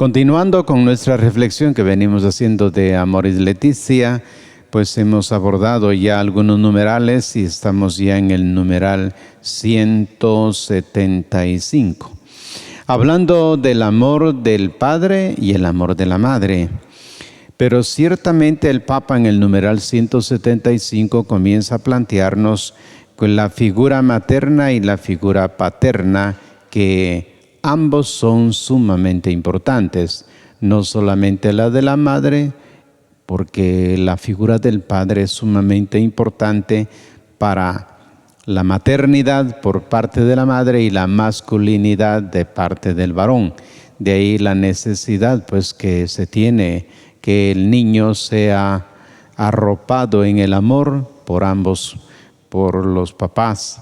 Continuando con nuestra reflexión que venimos haciendo de Amoris Laetitia, pues hemos abordado ya algunos numerales y estamos ya en el numeral 175. Hablando del amor del Padre y el amor de la Madre. Pero ciertamente el Papa en el numeral 175 comienza a plantearnos con la figura materna y la figura paterna, que ambos son sumamente importantes, no solamente la de la madre, porque la figura del padre es sumamente importante para la maternidad por parte de la madre y la masculinidad de parte del varón. De ahí la necesidad pues que se tiene que el niño sea arropado en el amor por ambos, por los papás.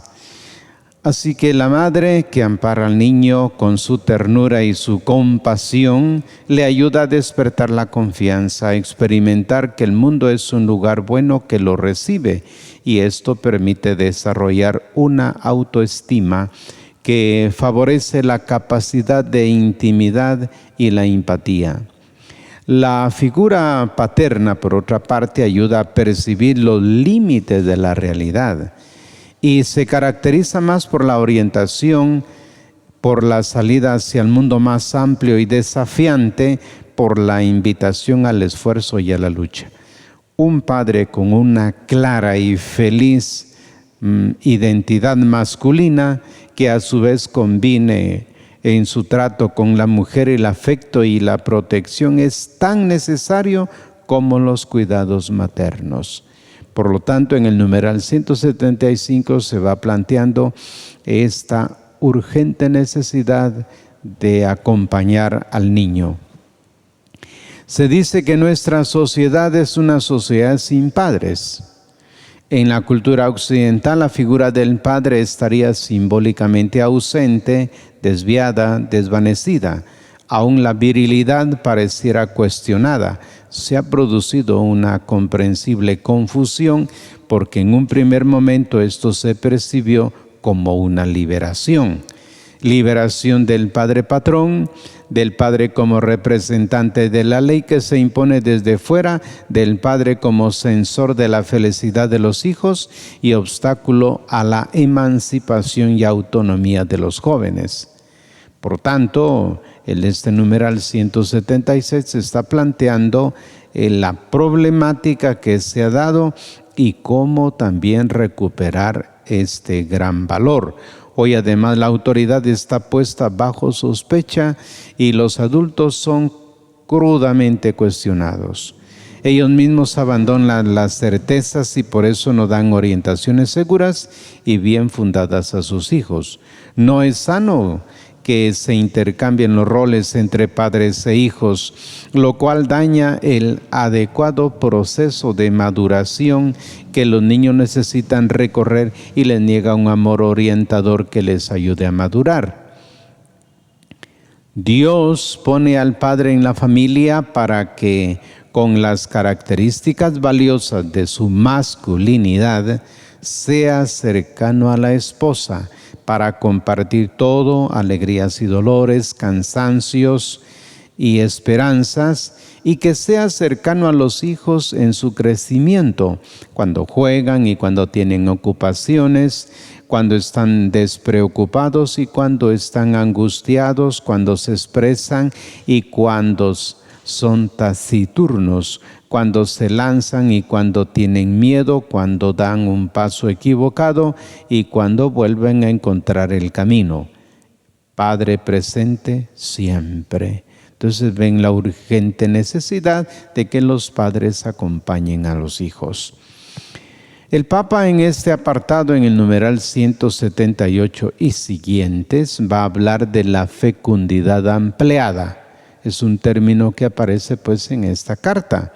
Así que la madre que ampara al niño con su ternura y su compasión le ayuda a despertar la confianza, a experimentar que el mundo es un lugar bueno que lo recibe, y esto permite desarrollar una autoestima que favorece la capacidad de intimidad y la empatía. La figura paterna, por otra parte, ayuda a percibir los límites de la realidad y se caracteriza más por la orientación, por la salida hacia el mundo más amplio y desafiante, por la invitación al esfuerzo y a la lucha. Un padre con una clara y feliz identidad masculina, que a su vez combine en su trato con la mujer el afecto y la protección, es tan necesario como los cuidados maternos. Por lo tanto, en el numeral 175 se va planteando esta urgente necesidad de acompañar al niño. Se dice que nuestra sociedad es una sociedad sin padres. En la cultura occidental, la figura del padre estaría simbólicamente ausente, desviada, desvanecida. Aún la virilidad pareciera cuestionada. Se ha producido una comprensible confusión porque en un primer momento esto se percibió como una liberación. Liberación del padre patrón, del padre como representante de la ley que se impone desde fuera, del padre como censor de la felicidad de los hijos y obstáculo a la emancipación y autonomía de los jóvenes. Por tanto, en este numeral 176 se está planteando la problemática que se ha dado y cómo también recuperar este gran valor. Hoy además la autoridad está puesta bajo sospecha y los adultos son crudamente cuestionados. Ellos mismos abandonan las certezas y por eso no dan orientaciones seguras y bien fundadas a sus hijos. No es sano que se intercambien los roles entre padres e hijos, lo cual daña el adecuado proceso de maduración que los niños necesitan recorrer y les niega un amor orientador que les ayude a madurar. Dios pone al padre en la familia para que, con las características valiosas de su masculinidad, sea cercano a la esposa, para compartir todo, alegrías y dolores, cansancios y esperanzas, y que sea cercano a los hijos en su crecimiento, cuando juegan y cuando tienen ocupaciones, cuando están despreocupados y cuando están angustiados, cuando se expresan y cuando son taciturnos, cuando se lanzan y cuando tienen miedo, cuando dan un paso equivocado y cuando vuelven a encontrar el camino. Padre presente siempre. Entonces ven la urgente necesidad de que los padres acompañen a los hijos. El Papa en este apartado, en el numeral 178 y siguientes, va a hablar de la fecundidad ampliada. Es un término que aparece pues en esta carta.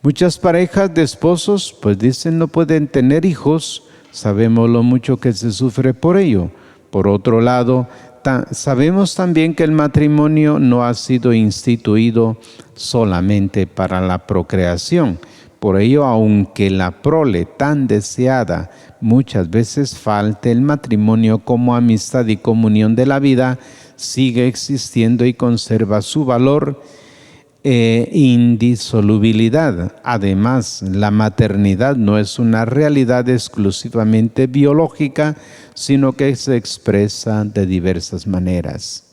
Muchas parejas de esposos pues dicen no pueden tener hijos, sabemos lo mucho que se sufre por ello. Por otro lado, sabemos también que el matrimonio no ha sido instituido solamente para la procreación. Por ello, aunque la prole tan deseada muchas veces falte el matrimonio como amistad y comunión de la vida, sigue existiendo y conserva su valor e indisolubilidad. Además, la maternidad no es una realidad exclusivamente biológica, sino que se expresa de diversas maneras.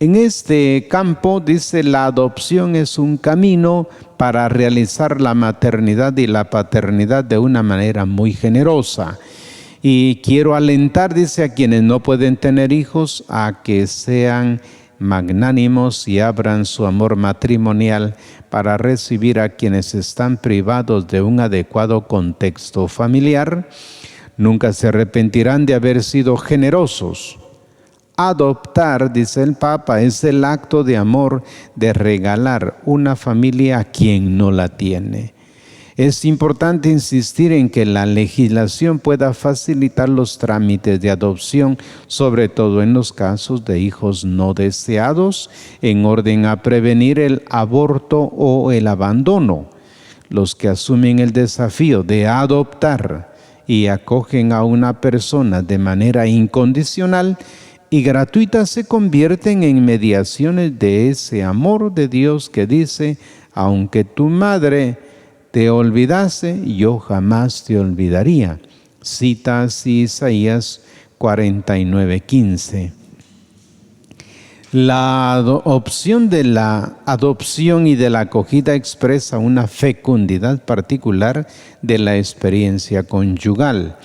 En este campo, dice, la adopción es un camino para realizar la maternidad y la paternidad de una manera muy generosa. Y quiero alentar, dice, a quienes no pueden tener hijos a que sean magnánimos y abran su amor matrimonial para recibir a quienes están privados de un adecuado contexto familiar. Nunca se arrepentirán de haber sido generosos. Adoptar, dice el Papa, es el acto de amor de regalar una familia a quien no la tiene. Es importante insistir en que la legislación pueda facilitar los trámites de adopción, sobre todo en los casos de hijos no deseados, en orden a prevenir el aborto o el abandono. Los que asumen el desafío de adoptar y acogen a una persona de manera incondicional y gratuita se convierten en mediaciones de ese amor de Dios que dice: aunque tu madre te olvidase, yo jamás te olvidaría. Cita así Isaías 49:15. La opción de la adopción y de la acogida expresa una fecundidad particular de la experiencia conyugal,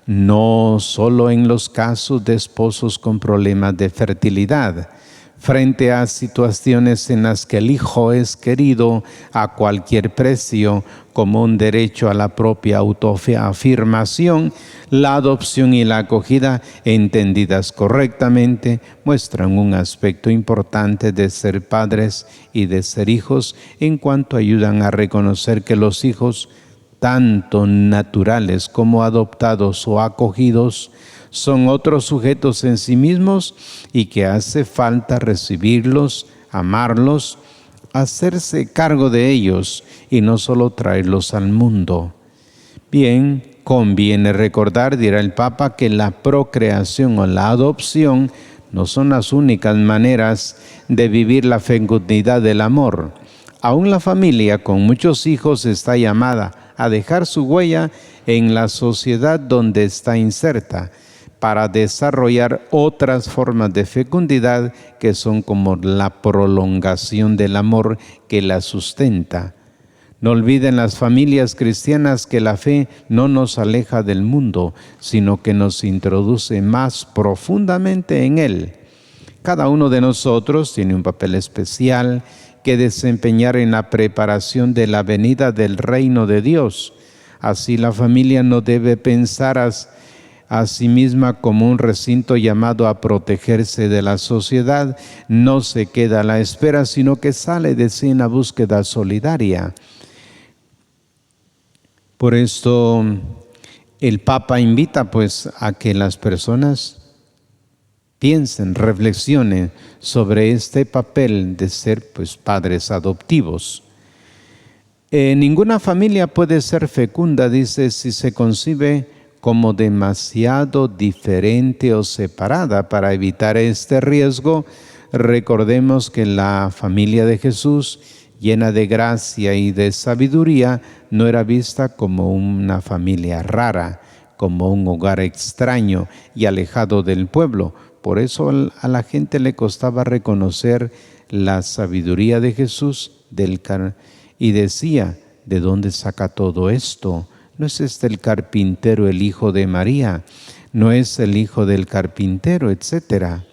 no solo en los casos de esposos con problemas de fertilidad. Frente a situaciones en las que el hijo es querido a cualquier precio como un derecho a la propia autoafirmación, la adopción y la acogida, entendidas correctamente, muestran un aspecto importante de ser padres y de ser hijos, en cuanto ayudan a reconocer que los hijos, tanto naturales como adoptados o acogidos, son otros sujetos en sí mismos y que hace falta recibirlos, amarlos, hacerse cargo de ellos y no solo traerlos al mundo. Bien, conviene recordar, dirá el Papa, que la procreación o la adopción no son las únicas maneras de vivir la fecundidad del amor. Aún la familia con muchos hijos está llamada a dejar su huella en la sociedad donde está inserta, para desarrollar otras formas de fecundidad que son como la prolongación del amor que la sustenta. No olviden las familias cristianas que la fe no nos aleja del mundo, sino que nos introduce más profundamente en él. Cada uno de nosotros tiene un papel especial que desempeñar en la preparación de la venida del reino de Dios. Así la familia no debe pensar a sí misma como un recinto llamado a protegerse de la sociedad, no se queda a la espera, sino que sale de sí en la búsqueda solidaria. Por esto el Papa invita pues a que las personas piensen, reflexionen sobre este papel de ser pues padres adoptivos. Ninguna familia puede ser fecunda, dice, si se concibe como demasiado diferente o separada. Para evitar este riesgo, recordemos que la familia de Jesús, llena de gracia y de sabiduría, no era vista como una familia rara, como un hogar extraño y alejado del pueblo. Por eso a la gente le costaba reconocer la sabiduría de Jesús y decía: ¿de dónde saca todo esto? ¿No es este el carpintero, el hijo de María? ¿No es el hijo del carpintero?, etcétera.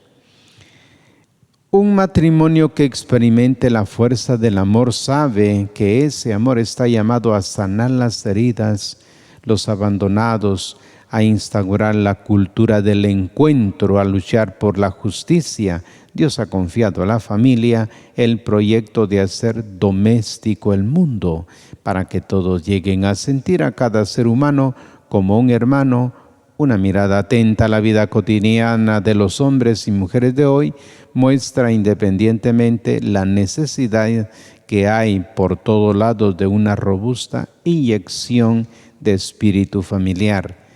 Un matrimonio que experimente la fuerza del amor sabe que ese amor está llamado a sanar las heridas, los abandonados, a instaurar la cultura del encuentro, a luchar por la justicia. Dios ha confiado a la familia el proyecto de hacer doméstico el mundo, para que todos lleguen a sentir a cada ser humano como un hermano. Una mirada atenta a la vida cotidiana de los hombres y mujeres de hoy muestra independientemente la necesidad que hay por todos lados de una robusta inyección de espíritu familiar.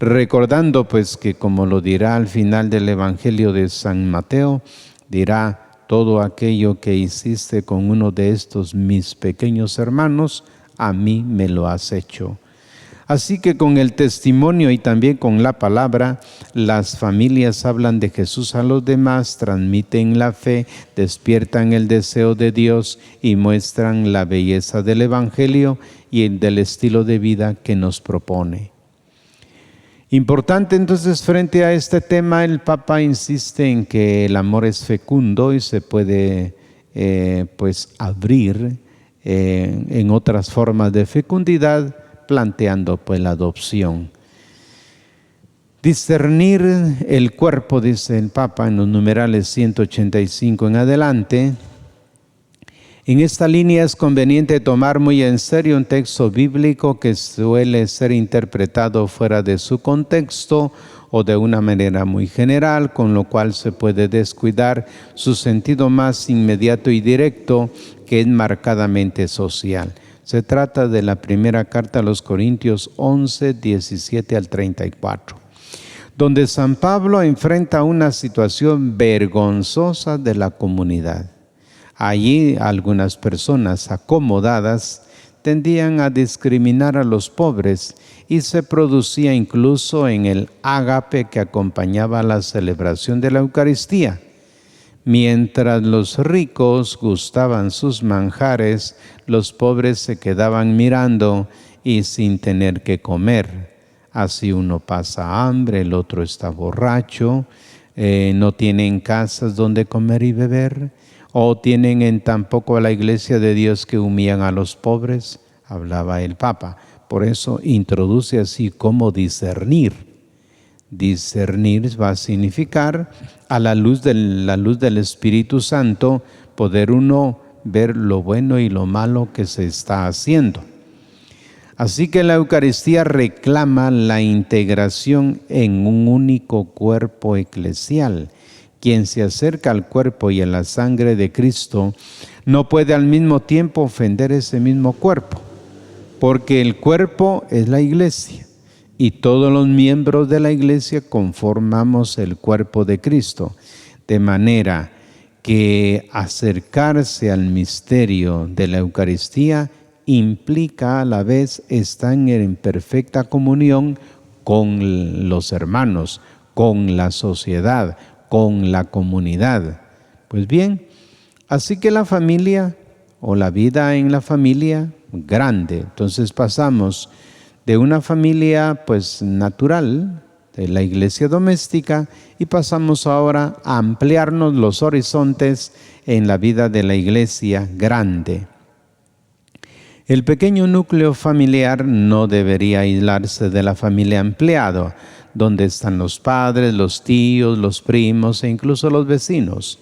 recordando pues que, como lo dirá al final del Evangelio de San Mateo, dirá: todo aquello que hiciste con uno de estos mis pequeños hermanos, a mí me lo has hecho. Así que con el testimonio y también con la palabra, las familias hablan de Jesús a los demás, transmiten la fe, despiertan el deseo de Dios y muestran la belleza del Evangelio y del estilo de vida que nos propone. Importante entonces, frente a este tema, el Papa insiste en que el amor es fecundo y se puede abrir en otras formas de fecundidad, planteando pues la adopción. Discernir el cuerpo, dice el Papa en los numerales 185 en adelante. En esta línea es conveniente tomar muy en serio un texto bíblico que suele ser interpretado fuera de su contexto o de una manera muy general, con lo cual se puede descuidar su sentido más inmediato y directo, que es marcadamente social. Se trata de la primera carta a los Corintios 11, 17 al 34, donde San Pablo enfrenta una situación vergonzosa de la comunidad. Allí algunas personas acomodadas tendían a discriminar a los pobres y se producía incluso en el ágape que acompañaba la celebración de la Eucaristía. Mientras los ricos gustaban sus manjares, los pobres se quedaban mirando y sin tener que comer. Así uno pasa hambre, el otro está borracho, no tienen casas donde comer y beber, o tienen en tampoco a la iglesia de Dios que humillan a los pobres, hablaba el Papa. Por eso introduce así como discernir. Discernir va a significar, a la luz del Espíritu Santo, poder uno ver lo bueno y lo malo que se está haciendo. Así que la Eucaristía reclama la integración en un único cuerpo eclesial. Quien se acerca al cuerpo y a la sangre de Cristo no puede al mismo tiempo ofender ese mismo cuerpo, porque el cuerpo es la iglesia. Y todos los miembros de la iglesia conformamos el cuerpo de Cristo, de manera que acercarse al misterio de la Eucaristía implica a la vez estar en perfecta comunión con los hermanos, con la sociedad, con la comunidad. Pues bien, así que la familia o la vida en la familia grande, entonces pasamos de una familia pues natural, de la iglesia doméstica, y pasamos ahora a ampliarnos los horizontes en la vida de la iglesia grande. El pequeño núcleo familiar no debería aislarse de la familia ampliada, donde están los padres, los tíos, los primos e incluso los vecinos.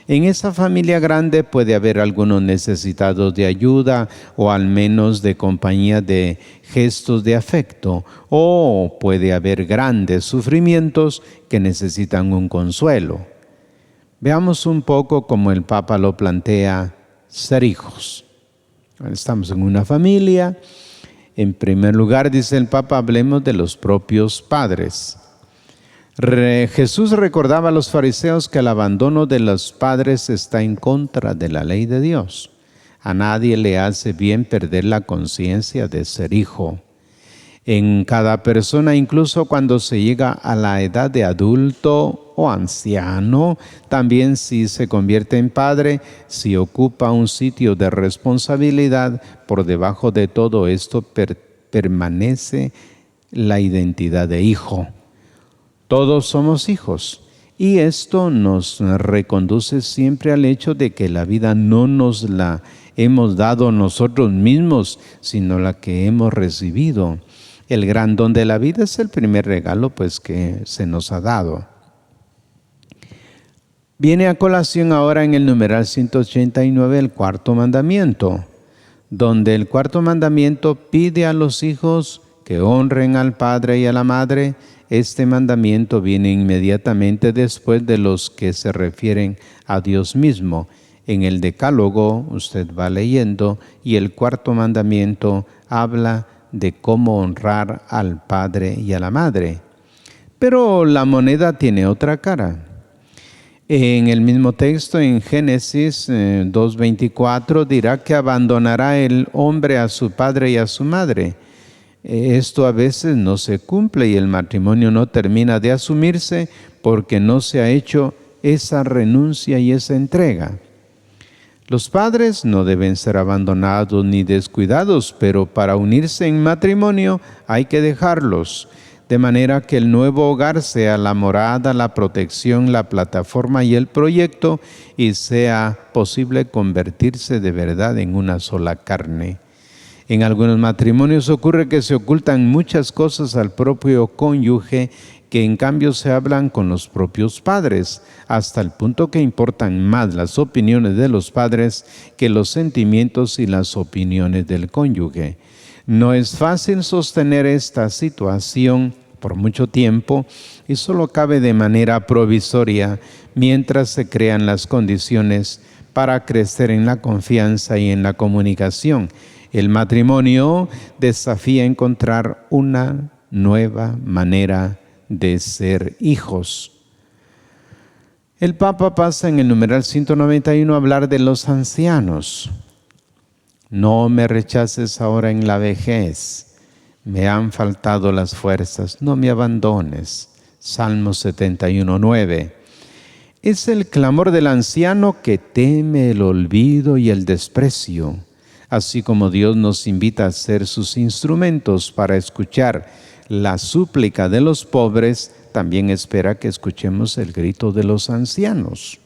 En esa familia grande puede haber algunos necesitados de ayuda o al menos de compañía, de gestos de afecto, o puede haber grandes sufrimientos que necesitan un consuelo. Veamos un poco cómo el Papa lo plantea: ser hijos. Estamos en una familia. En primer lugar, dice el Papa, hablemos de los propios padres. Jesús recordaba a los fariseos que el abandono de los padres está en contra de la ley de Dios. A nadie le hace bien perder la conciencia de ser hijo. En cada persona, incluso cuando se llega a la edad de adulto o anciano, también si se convierte en padre, si ocupa un sitio de responsabilidad, por debajo de todo esto permanece la identidad de hijo. Todos somos hijos, y esto nos reconduce siempre al hecho de que la vida no nos la hemos dado nosotros mismos, sino la que hemos recibido. El gran don de la vida es el primer regalo pues que se nos ha dado. Viene a colación ahora en el numeral 189 el cuarto mandamiento, donde el cuarto mandamiento pide a los hijos que honren al padre y a la madre. Este mandamiento viene inmediatamente después de los que se refieren a Dios mismo. En el Decálogo usted va leyendo y el cuarto mandamiento habla de cómo honrar al padre y a la madre. Pero la moneda tiene otra cara. En el mismo texto, en Génesis 2:24, dirá que abandonará el hombre a su padre y a su madre. Esto a veces no se cumple y el matrimonio no termina de asumirse porque no se ha hecho esa renuncia y esa entrega. Los padres no deben ser abandonados ni descuidados, pero para unirse en matrimonio hay que dejarlos, de manera que el nuevo hogar sea la morada, la protección, la plataforma y el proyecto, y sea posible convertirse de verdad en una sola carne. En algunos matrimonios ocurre que se ocultan muchas cosas al propio cónyuge que en cambio se hablan con los propios padres, hasta el punto que importan más las opiniones de los padres que los sentimientos y las opiniones del cónyuge. No es fácil sostener esta situación por mucho tiempo y solo cabe de manera provisoria mientras se crean las condiciones para crecer en la confianza y en la comunicación. El matrimonio desafía encontrar una nueva manera de ser hijos. El Papa pasa en el numeral 191 a hablar de los ancianos. No me rechaces ahora en la vejez. Me han faltado las fuerzas. No me abandones. Salmo 71:9. Es el clamor del anciano que teme el olvido y el desprecio. Así como Dios nos invita a ser sus instrumentos para escuchar la súplica de los pobres, también espera que escuchemos el grito de los ancianos.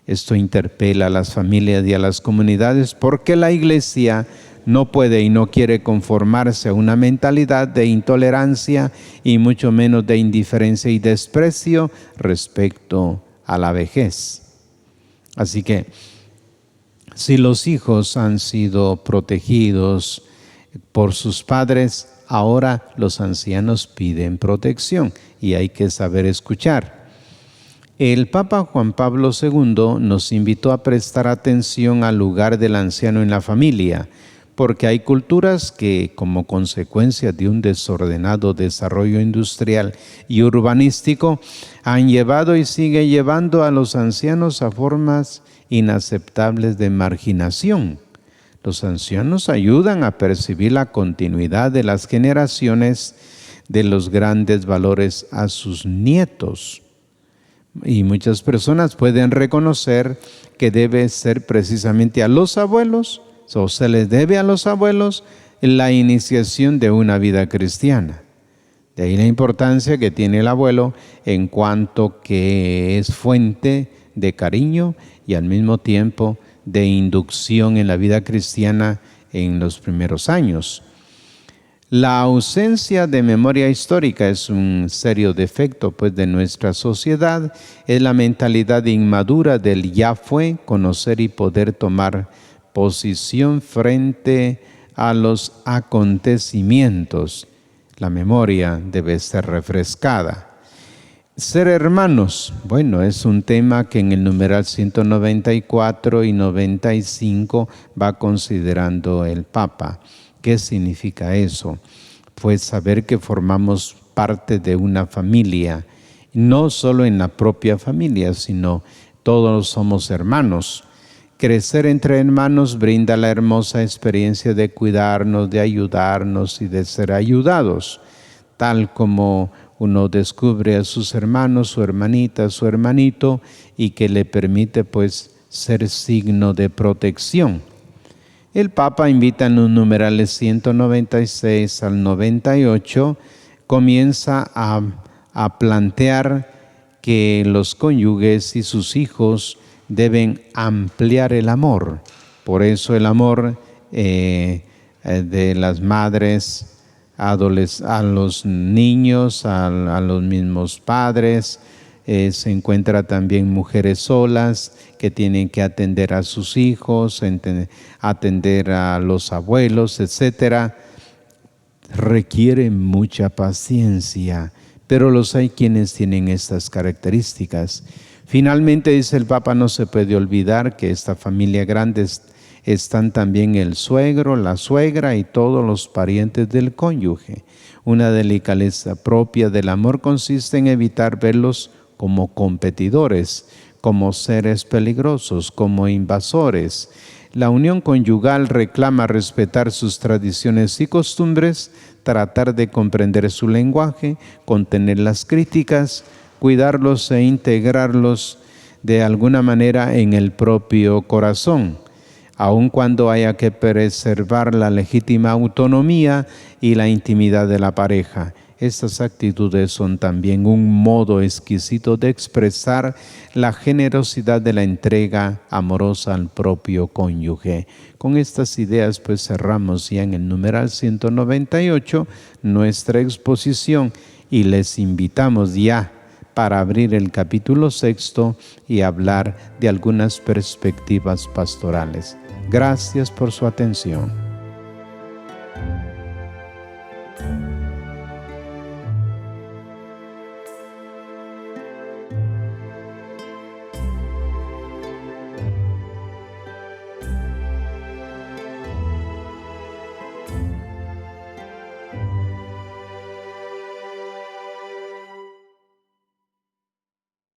Esto interpela a las familias y a las comunidades porque la Iglesia no puede y no quiere conformarse a una mentalidad de intolerancia y mucho menos de indiferencia y desprecio respecto a la vejez. Así que, si los hijos han sido protegidos por sus padres, ahora los ancianos piden protección y hay que saber escuchar. El Papa Juan Pablo II nos invitó a prestar atención al lugar del anciano en la familia, porque hay culturas que, como consecuencia de un desordenado desarrollo industrial y urbanístico, han llevado y sigue llevando a los ancianos a formas inaceptables de marginación. Los ancianos ayudan a percibir la continuidad de las generaciones de los grandes valores a sus nietos. Y muchas personas pueden reconocer que debe ser precisamente a los abuelos, o se les debe a los abuelos, la iniciación de una vida cristiana. De ahí la importancia que tiene el abuelo en cuanto que es fuente de cariño y al mismo tiempo de inducción en la vida cristiana en los primeros años. La ausencia de memoria histórica es un serio defecto de nuestra sociedad. Es la mentalidad inmadura del ya fue, conocer y poder tomar posición frente a los acontecimientos. La memoria debe ser refrescada. Ser hermanos, es un tema que en el numeral 194 y 95 va considerando el Papa. ¿Qué significa eso? Pues saber que formamos parte de una familia, no solo en la propia familia, sino todos somos hermanos. Crecer entre hermanos brinda la hermosa experiencia de cuidarnos, de ayudarnos y de ser ayudados, tal como uno descubre a sus hermanos, su hermanita, su hermanito, y que le permite ser signo de protección. El Papa invita en los numerales 196 al 98, comienza a plantear que los cónyuges y sus hijos deben ampliar el amor. Por eso el amor de las madres a los niños, a los mismos padres. Se encuentra también mujeres solas que tienen que atender a sus hijos, atender a los abuelos, etc. Requiere mucha paciencia, pero hay quienes tienen estas características. Finalmente, dice el Papa, no se puede olvidar que esta familia grande están también el suegro, la suegra y todos los parientes del cónyuge. Una delicadeza propia del amor consiste en evitar verlos como competidores, como seres peligrosos, como invasores. La unión conyugal reclama respetar sus tradiciones y costumbres, tratar de comprender su lenguaje, contener las críticas, cuidarlos e integrarlos de alguna manera en el propio corazón, aun cuando haya que preservar la legítima autonomía y la intimidad de la pareja. Estas actitudes son también un modo exquisito de expresar la generosidad de la entrega amorosa al propio cónyuge. Con estas ideas pues cerramos ya en el numeral 198 nuestra exposición y les invitamos ya para abrir el capítulo 6 y hablar de algunas perspectivas pastorales. Gracias por su atención.